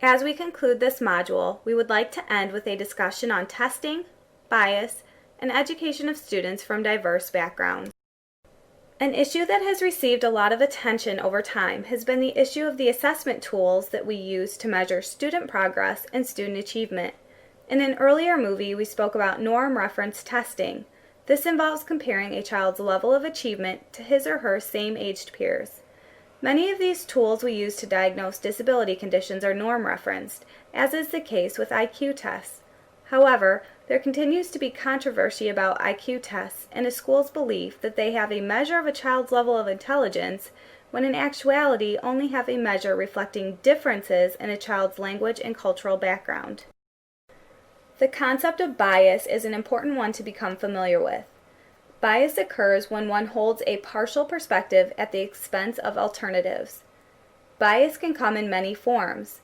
As we conclude this module, we would like to end with a discussion on testing, bias, and education of students from diverse backgrounds. An issue that has received a lot of attention over time has been the issue of the assessment tools that we use to measure student progress and student achievement. In an earlier movie, we spoke about norm reference testing. This involves comparing a child's level of achievement to his or her same-aged peers. Many of these tools we use to diagnose disability conditions are norm referenced, as is the case with IQ tests. However, there continues to be controversy about IQ tests and a school's belief that they have a measure of a child's level of intelligence when in actuality only have a measure reflecting differences in a child's language and cultural background. The concept of bias is an important one to become familiar with. Bias occurs when one holds a partial perspective at the expense of alternatives. Bias can come in many forms.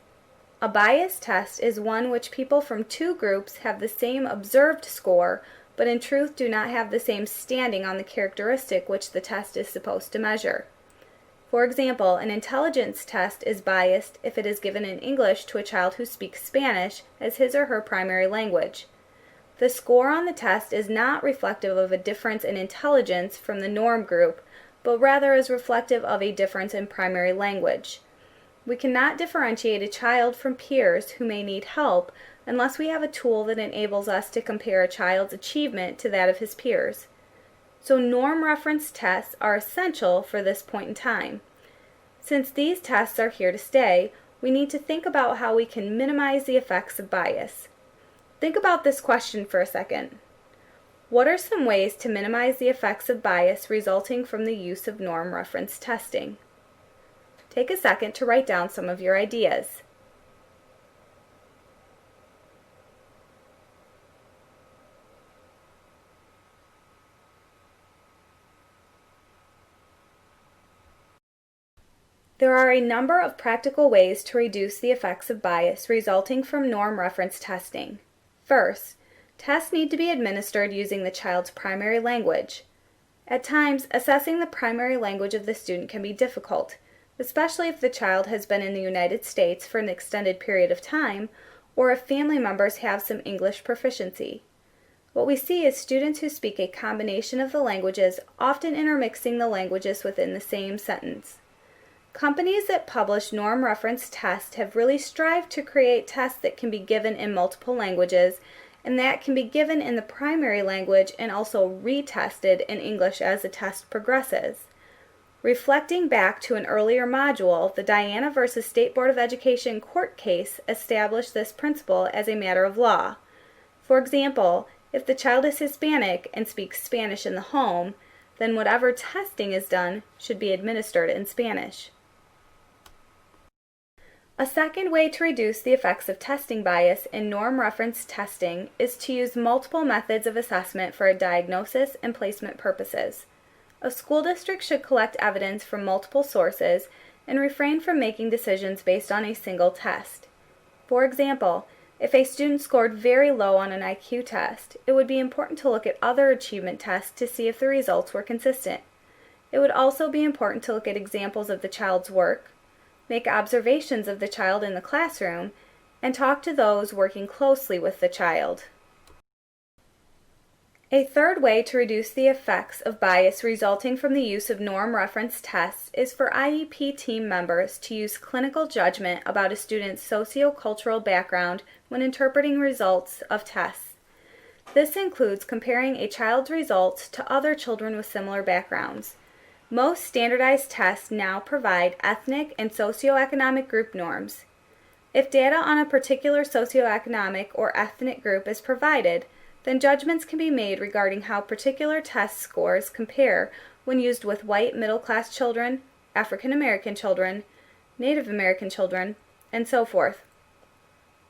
A bias test is one which people from two groups have the same observed score, but in truth do not have the same standing on the characteristic which the test is supposed to measure. For example, an intelligence test is biased if it is given in English to a child who speaks Spanish as his or her primary language. The score on the test is not reflective of a difference in intelligence from the norm group, but rather is reflective of a difference in primary language. We cannot differentiate a child from peers who may need help unless we have a tool that enables us to compare a child's achievement to that of his peers. So norm reference tests are essential for this point in time. Since these tests are here to stay, we need to think about how we can minimize the effects of bias. Think about this question for a second. What are some ways to minimize the effects of bias resulting from the use of norm reference testing? Take a second to write down some of your ideas. There are a number of practical ways to reduce the effects of bias resulting from norm reference testing. First, tests need to be administered using the child's primary language. At times, assessing the primary language of the student can be difficult, especially if the child has been in the United States for an extended period of time, or if family members have some English proficiency. What we see is students who speak a combination of the languages, often intermixing the languages within the same sentence. Companies that publish norm reference tests have really strived to create tests that can be given in multiple languages and that can be given in the primary language and also retested in English as the test progresses. Reflecting back to an earlier module, the Diana versus State Board of Education court case established this principle as a matter of law. For example, if the child is Hispanic and speaks Spanish in the home, then whatever testing is done should be administered in Spanish. A second way to reduce the effects of testing bias in norm reference testing is to use multiple methods of assessment for diagnosis and placement purposes. A school district should collect evidence from multiple sources and refrain from making decisions based on a single test. For example, if a student scored very low on an IQ test, it would be important to look at other achievement tests to see if the results were consistent. It would also be important to look at examples of the child's work, make observations of the child in the classroom, and talk to those working closely with the child. A third way to reduce the effects of bias resulting from the use of norm reference tests is for IEP team members to use clinical judgment about a student's sociocultural background when interpreting results of tests. This includes comparing a child's results to other children with similar backgrounds. Most standardized tests now provide ethnic and socioeconomic group norms. If data on a particular socioeconomic or ethnic group is provided, then judgments can be made regarding how particular test scores compare when used with white middle-class children, African American children, Native American children, and so forth.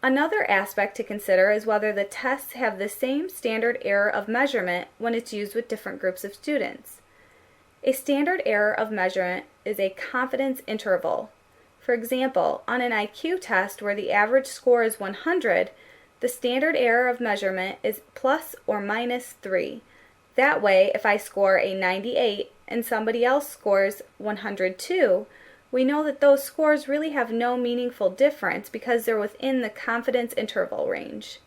Another aspect to consider is whether the tests have the same standard error of measurement when it's used with different groups of students. A standard error of measurement is a confidence interval. For example, on an IQ test where the average score is 100, the standard error of measurement is plus or minus 3. That way, if I score a 98 and somebody else scores 102, we know that those scores really have no meaningful difference because they're within the confidence interval range.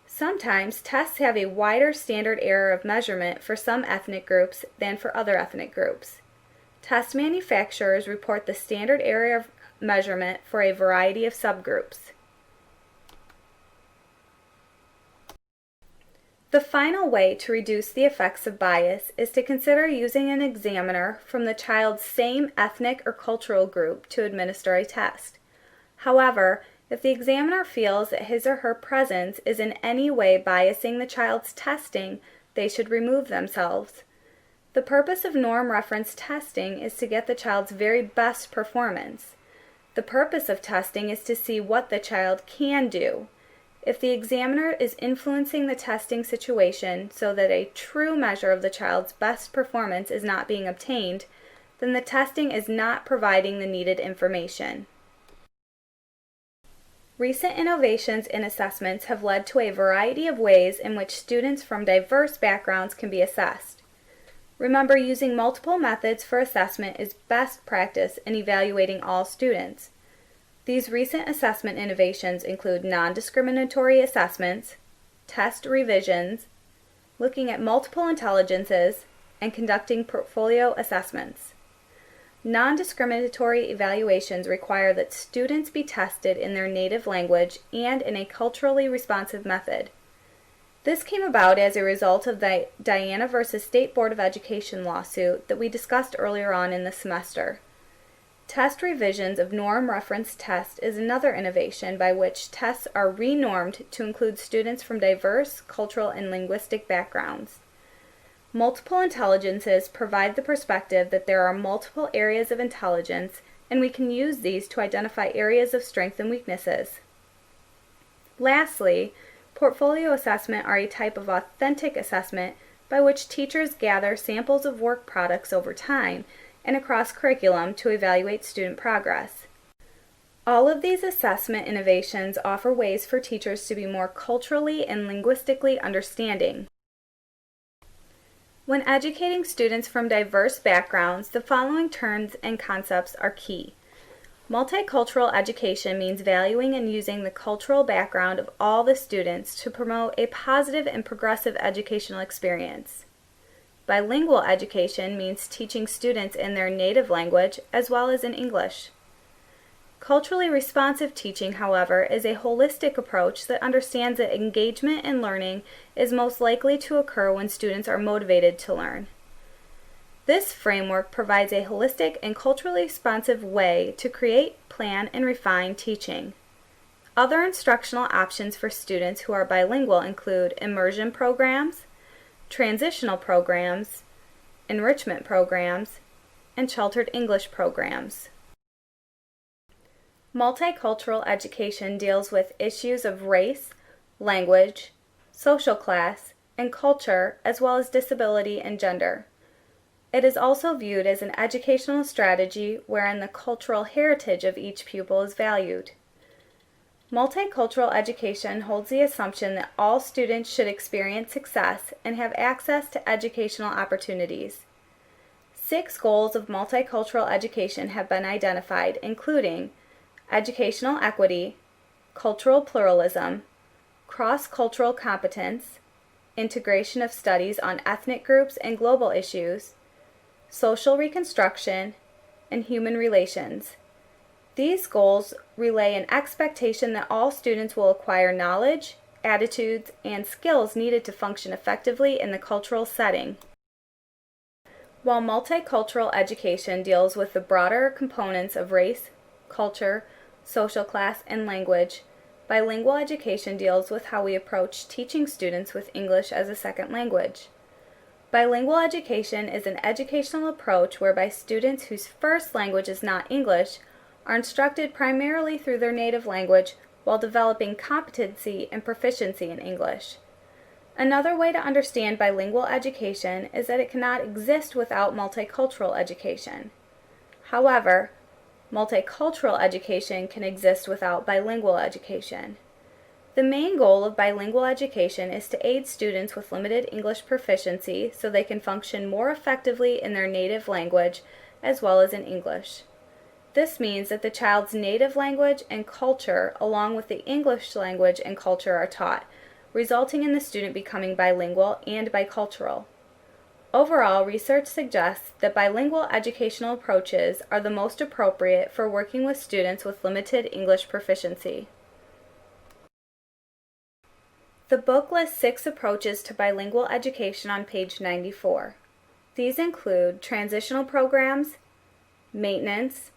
Sometimes tests have a wider standard error of measurement for some ethnic groups than for other ethnic groups. Test manufacturers report the standard error of measurement for a variety of subgroups. The final way to reduce the effects of bias is to consider using an examiner from the child's same ethnic or cultural group to administer a test. However, if the examiner feels that his or her presence is in any way biasing the child's testing, they should remove themselves. The purpose of norm reference testing is to get the child's very best performance. The purpose of testing is to see what the child can do. If the examiner is influencing the testing situation so that a true measure of the child's best performance is not being obtained, then the testing is not providing the needed information. Recent innovations in assessments have led to a variety of ways in which students from diverse backgrounds can be assessed. Remember, using multiple methods for assessment is best practice in evaluating all students. These recent assessment innovations include non-discriminatory assessments, test revisions, looking at multiple intelligences, and conducting portfolio assessments. Non-discriminatory evaluations require that students be tested in their native language and in a culturally responsive method. This came about as a result of the Diana versus State Board of Education lawsuit that we discussed earlier on in the semester. Test revisions of norm reference tests is another innovation by which tests are renormed to include students from diverse cultural and linguistic backgrounds. Multiple intelligences provide the perspective that there are multiple areas of intelligence, and we can use these to identify areas of strength and weaknesses. Lastly, portfolio assessment are a type of authentic assessment by which teachers gather samples of work products over time and across curriculum to evaluate student progress. All of these assessment innovations offer ways for teachers to be more culturally and linguistically understanding. When educating students from diverse backgrounds, the following terms and concepts are key. Multicultural education means valuing and using the cultural background of all the students to promote a positive and progressive educational experience. Bilingual education means teaching students in their native language as well as in English. Culturally responsive teaching, however, is a holistic approach that understands that engagement in learning is most likely to occur when students are motivated to learn. This framework provides a holistic and culturally responsive way to create, plan, and refine teaching. Other instructional options for students who are bilingual include immersion programs, transitional programs, enrichment programs, and sheltered English programs. Multicultural education deals with issues of race, language, social class, and culture, as well as disability and gender. It is also viewed as an educational strategy wherein the cultural heritage of each pupil is valued. Multicultural education holds the assumption that all students should experience success and have access to educational opportunities. 6 goals of multicultural education have been identified, including educational equity, cultural pluralism, cross-cultural competence, integration of studies on ethnic groups and global issues, social reconstruction, and human relations. These goals relay an expectation that all students will acquire knowledge, attitudes, and skills needed to function effectively in the cultural setting. While multicultural education deals with the broader components of race, culture, social class, and language, bilingual education deals with how we approach teaching students with English as a second language. Bilingual education is an educational approach whereby students whose first language is not English are instructed primarily through their native language while developing competency and proficiency in English. Another way to understand bilingual education is that it cannot exist without multicultural education. However, multicultural education can exist without bilingual education. The main goal of bilingual education is to aid students with limited English proficiency so they can function more effectively in their native language as well as in English. This means that the child's native language and culture, along with the English language and culture, are taught, resulting in the student becoming bilingual and bicultural. Overall, research suggests that bilingual educational approaches are the most appropriate for working with students with limited English proficiency. The book lists 6 approaches to bilingual education on page 94. These include transitional programs, maintenance,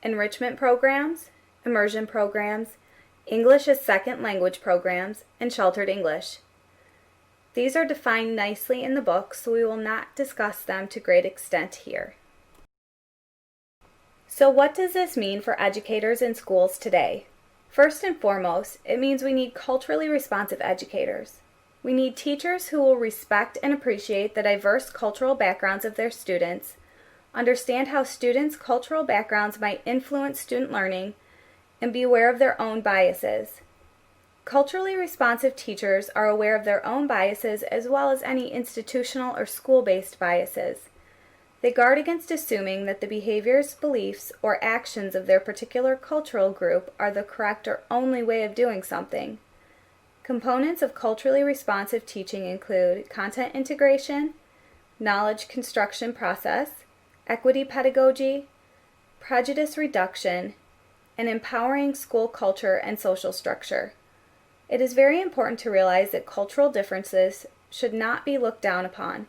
enrichment programs, immersion programs, English as second language programs, and sheltered English. These are defined nicely in the book, so we will not discuss them to great extent here. So what does this mean for educators in schools today? First and foremost, it means we need culturally responsive educators. We need teachers who will respect and appreciate the diverse cultural backgrounds of their students, understand how students' cultural backgrounds might influence student learning, and be aware of their own biases. Culturally responsive teachers are aware of their own biases as well as any institutional or school-based biases. They guard against assuming that the behaviors, beliefs, or actions of their particular cultural group are the correct or only way of doing something. Components of culturally responsive teaching include content integration, knowledge construction process, equity pedagogy, prejudice reduction, and empowering school culture and social structure. It is very important to realize that cultural differences should not be looked down upon.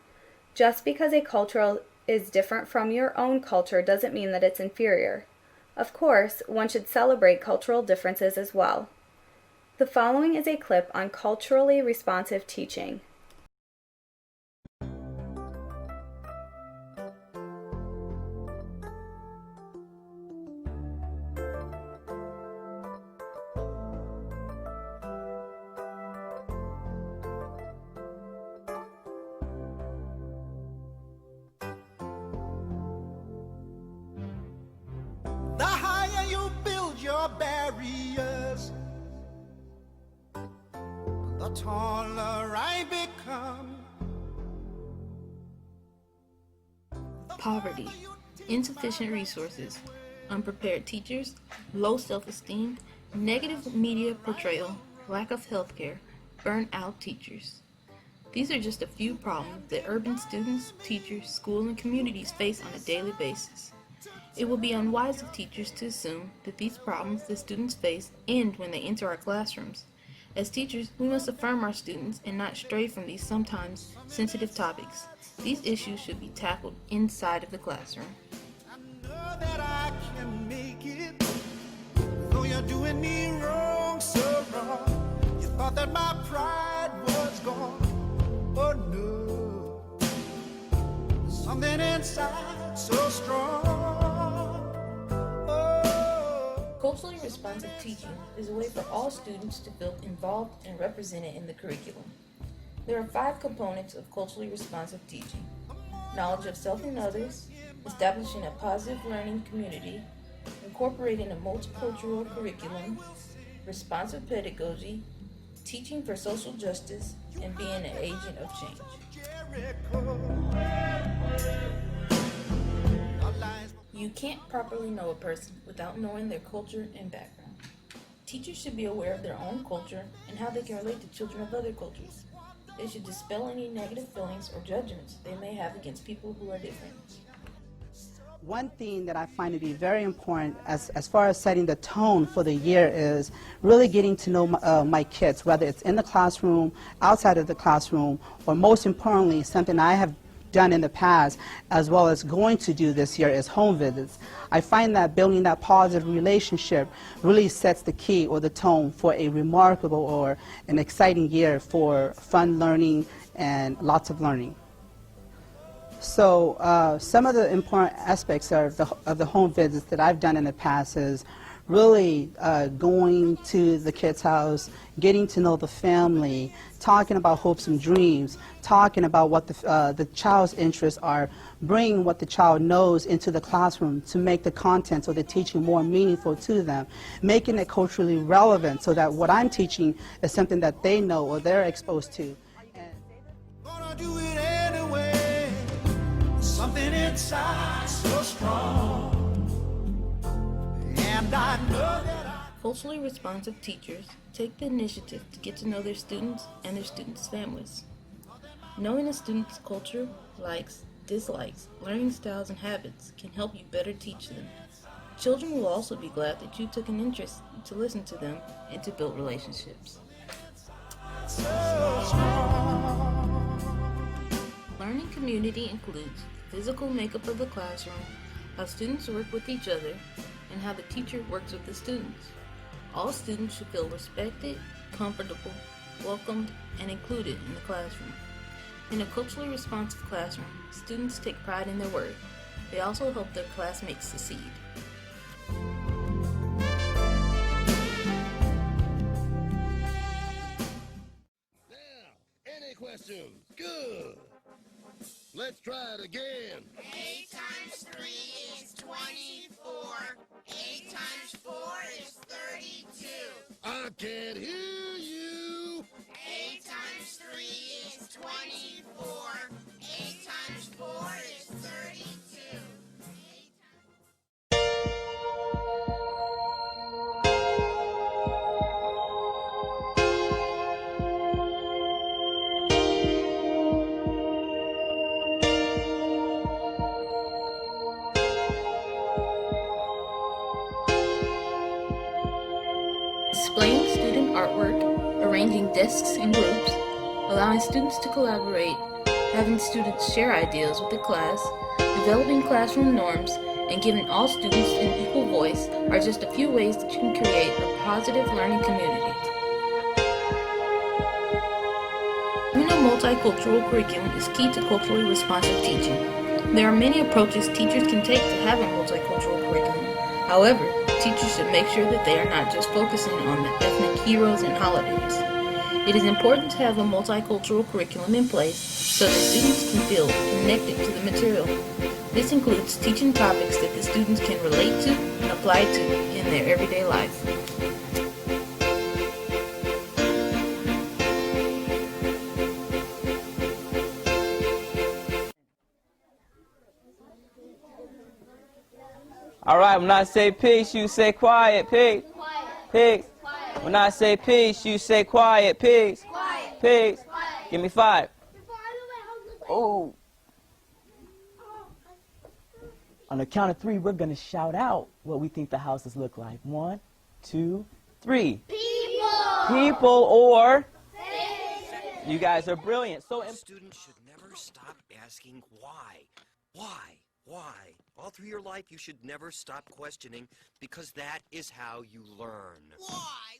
Just because a culture is different from your own culture doesn't mean that it's inferior. Of course, one should celebrate cultural differences as well. The following is a clip on culturally responsive teaching. The higher you build your barriers, the taller I become. Poverty, insufficient resources, unprepared teachers, low self-esteem, negative media portrayal, lack of health care, burnt out teachers. These are just a few problems that urban students, teachers, schools, and communities face on a daily basis. It will be unwise of teachers to assume that these problems that students face end when they enter our classrooms. As teachers, we must affirm our students and not stray from these sometimes sensitive topics. These issues should be tackled inside of the classroom. I know that I can make it, though you're doing me wrong, so wrong. You thought that my pride was gone. Oh no, something inside so strong. Culturally responsive teaching is a way for all students to feel involved and represented in the curriculum. There are 5 components of culturally responsive teaching: knowledge of self and others, establishing a positive learning community, incorporating a multicultural curriculum, responsive pedagogy, teaching for social justice, and being an agent of change. You can't properly know a person without knowing their culture and background. Teachers should be aware of their own culture and how they can relate to children of other cultures. They should dispel any negative feelings or judgments they may have against people who are different. One thing that I find to be very important as far as setting the tone for the year is really getting to know my kids, whether it's in the classroom, outside of the classroom, or most importantly, something I have done in the past as well as going to do this year is home visits. I find that building that positive relationship really sets the key or the tone for a remarkable or an exciting year for fun learning and lots of learning. So some of the important aspects of the home visits that I've done in the past is really going to the kids' house, getting to know the family, talking about hopes and dreams, talking about what the child's interests are, bringing what the child knows into the classroom to make the content or the teaching more meaningful to them, making it culturally relevant so that what I'm teaching is something that they know or they're exposed to. Gonna do it anyway. Something inside so strong. And I know that Culturally responsive teachers take the initiative to get to know their students and their students' families. Knowing a student's culture, likes, dislikes, learning styles, and habits can help you better teach them. Children will also be glad that you took an interest to listen to them and to build relationships. Learning community includes the physical makeup of the classroom, how students work with each other, and how the teacher works with the students. All students should feel respected, comfortable, welcomed, and included in the classroom. In a culturally responsive classroom, students take pride in their work. They also help their classmates succeed. Any questions? Good. Let's try it again. 8 times 3 is 24. 8 times 4 is 32. I can't hear you. 8 times 3 is 24. 8 times 4 is 32. Displaying student artwork, arranging desks in groups, allowing students to collaborate, having students share ideas with the class, developing classroom norms, and giving all students an equal voice are just a few ways that you can create a positive learning community. Having a multicultural curriculum is key to culturally responsive teaching. There are many approaches teachers can take to have a multicultural curriculum. However, teachers should make sure that they are not just focusing on the ethnic heroes and holidays. It is important to have a multicultural curriculum in place so that students can feel connected to the material. This includes teaching topics that the students can relate to and apply to in their everyday life. All right, when I say peace, you say quiet. Peace. Peace. When I say peace, you say quiet. Peace. Peace. Give me 5. Oh. On the count of 3, we're going to shout out what we think the houses look like. 1, 2, 3. People! People or... You guys are brilliant. So Students should never stop asking why. Why? All through your life, you should never stop questioning because that is how you learn. Why?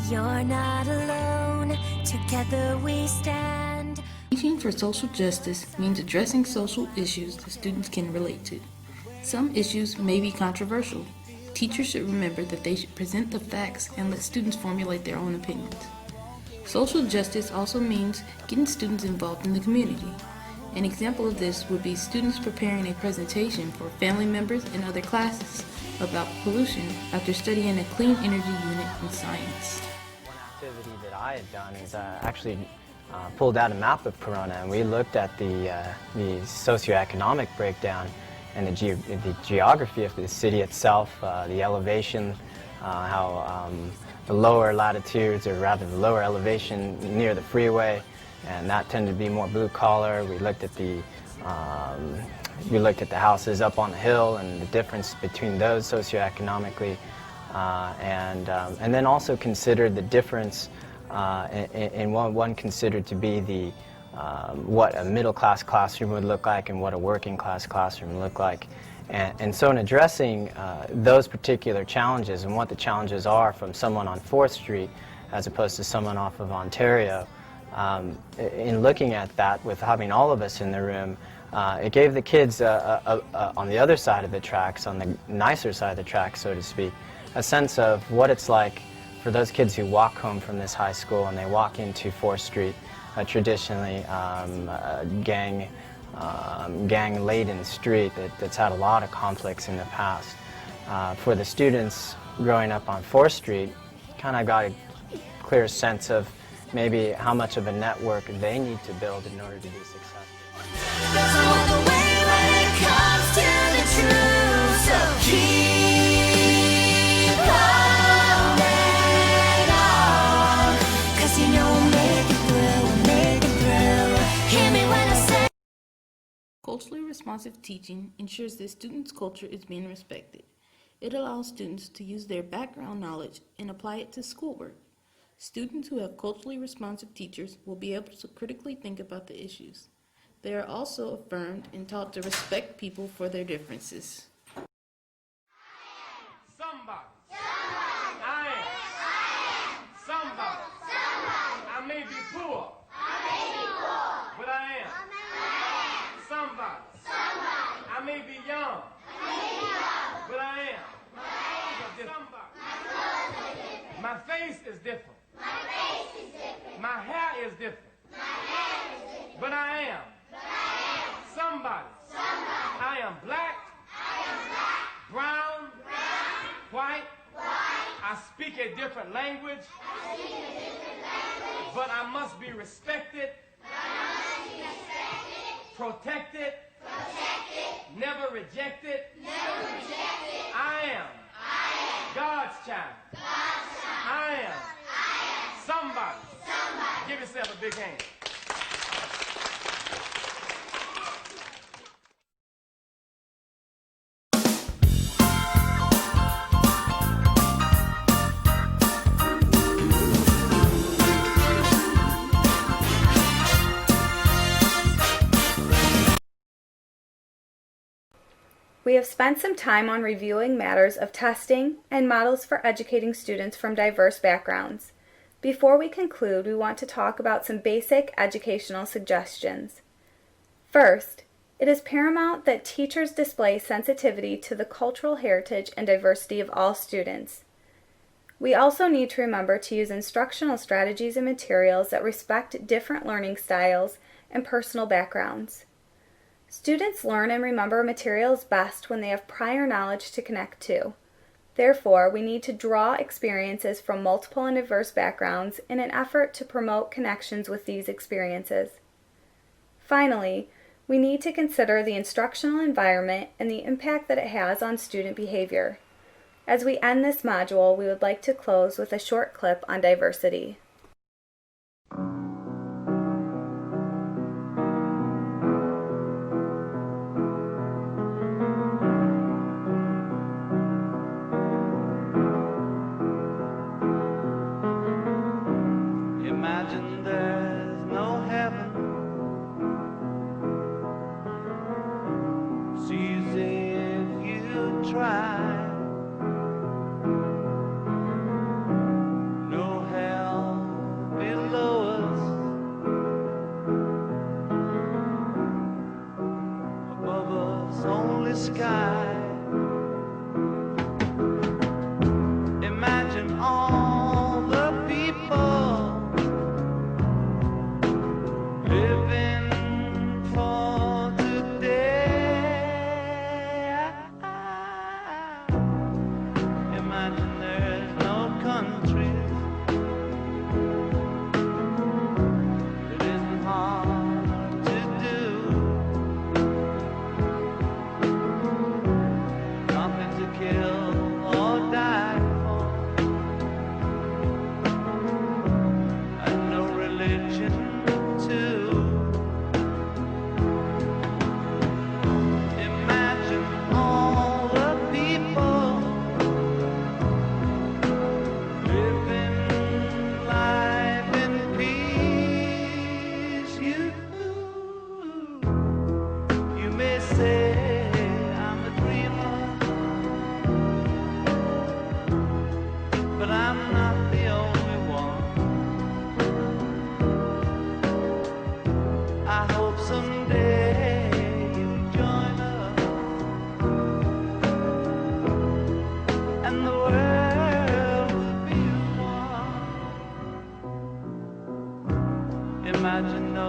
You're not alone, together we stand. Teaching for social justice means addressing social issues that students can relate to. Some issues may be controversial. Teachers should remember that they should present the facts and let students formulate their own opinions. Social justice also means getting students involved in the community. An example of this would be students preparing a presentation for family members and other classes about pollution after studying a clean energy unit in science. One activity that I had done is actually pulled out a map of Corona, and we looked at the socioeconomic breakdown and the geography of the city itself, the elevation, how the lower latitudes, or rather the lower elevation near the freeway, and that tended to be more blue collar. We looked at the houses up on the hill and the difference between those socioeconomically, and then also considered the difference in one considered to be the what a middle-class classroom would look like and what a working-class classroom would look like. And so in addressing those particular challenges and what the challenges are from someone on 4th Street as opposed to someone off of Ontario, in looking at that with having all of us in the room, it gave the kids on the other side of the tracks, on the nicer side of the tracks, so to speak, a sense of what it's like for those kids who walk home from this high school and they walk into 4th Street, traditionally gang-laden street that's had a lot of conflicts in the past. For the students growing up on 4th Street, kind of got a clear sense of maybe how much of a network they need to build in order to be successful. Doesn't walk away when it comes to the truth. So keep holding on, 'cause you know we'll make it through, we'll make it through. Hear me when I say. Culturally responsive teaching ensures that students' culture is being respected. It allows students to use their background knowledge and apply it to schoolwork. Students who have culturally responsive teachers will be able to critically think about the issues. They are also affirmed and taught to respect people for their differences. Somebody. I am. Somebody. I may be poor. But I am. Somebody. I may be young. But I am. Somebody. My face is different. My hair is different. But I am. Somebody. I am black. Brown. White. I speak a different language. But I must be respected. Protected. Never rejected. I am God's child. I am somebody. Give yourself a big hand. We have spent some time on reviewing matters of testing and models for educating students from diverse backgrounds. Before we conclude, we want to talk about some basic educational suggestions. First, it is paramount that teachers display sensitivity to the cultural heritage and diversity of all students. We also need to remember to use instructional strategies and materials that respect different learning styles and personal backgrounds. Students learn and remember materials best when they have prior knowledge to connect to. Therefore, we need to draw experiences from multiple and diverse backgrounds in an effort to promote connections with these experiences. Finally, we need to consider the instructional environment and the impact that it has on student behavior. As we end this module, we would like to close with a short clip on diversity. Imagine there's no heaven. It's easy if you try. No hell below us. Above us only sky. Imagine all the people living for today. Imagine there's no countries. It isn't hard to do. Nothing to kill or die for. And no religion too. Imagine all the people living life in peace. You may say I'm a dreamer, but I'm not the only one. I hope someday you'll join us, and the world will be one. Imagine no